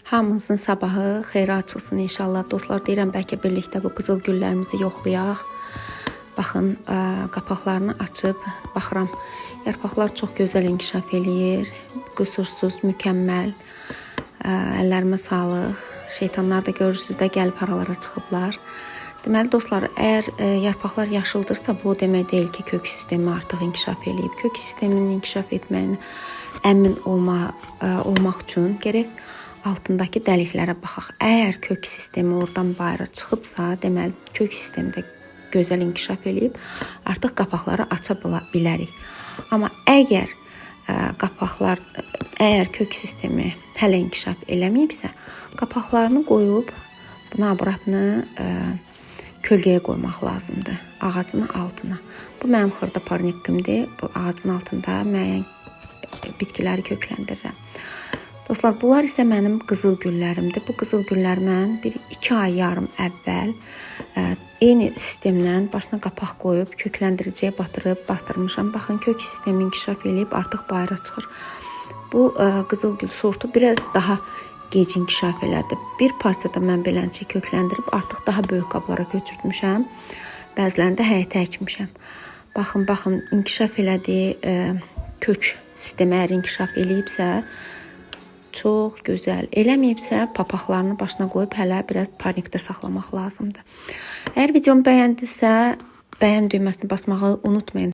Hamınızın sabahı xeyirə açılsın inşallah. Dostlar, deyirəm bəlkə birlikdə bu qızıl güllərimizi yoxlayaq. Baxın, qapaqlarını açıb baxıram. Yarpaqlar çox gözəl inkişaf eləyir. Qüsursuz, mükəmməl. Əllərimə sağlıq. Şeytanlar da görürsünüz də gəlib aralara çıxıblar. Deməli dostlar, əgər yarpaqlar yaşıldırsa, bu demək deyil ki, kök sistemi artıq inkişaf eləyib. Kök sisteminin inkişaf etməyini əmin olmaq üçün gərək altındakı dəliklərə baxaq. Əgər kök sistemi oradan bayıra çıxıbsa, deməli kök sistemi də gözəl inkişaf eləyib, artıq qapaqları aça bilərik. Amma əgər kök sistemi hələ inkişaf eləməyibsə, qapaqlarını qoyub naburatını kölgəyə qoymaq lazımdır, ağacın altına. Bu mənim xırda parnikimdir. Bu ağacın altında müəyyən bitkiləri kökləndirirəm. Dostlar, bunlar isə mənim qızıl güllərimdir. Bu qızıl güllər mən 2 ay yarım əvvəl eyni sistemdən başına qapaq qoyub kökləndiriciyə batırmışam. Baxın, kök sistemi inkişaf eləyib artıq bayıra çıxır. Bu qızıl gül sortu biraz daha gec inkişaf elədi. Bir parçada mən beləncə kökləndirib artıq daha böyük qablara köçürtmüşəm. Bəzilərində həyətə əkmişəm. Baxın, inkişaf elədiyi kök sistemi əgər inkişaf eləyibsə, çox gözəl. Eləməyibsə, papaqlarını başına qoyub hələ biraz parnikdə saxlamaq lazımdır. Əgər videomu bəyəndinizsə, bəyən düyməsini basmağı unutmayın.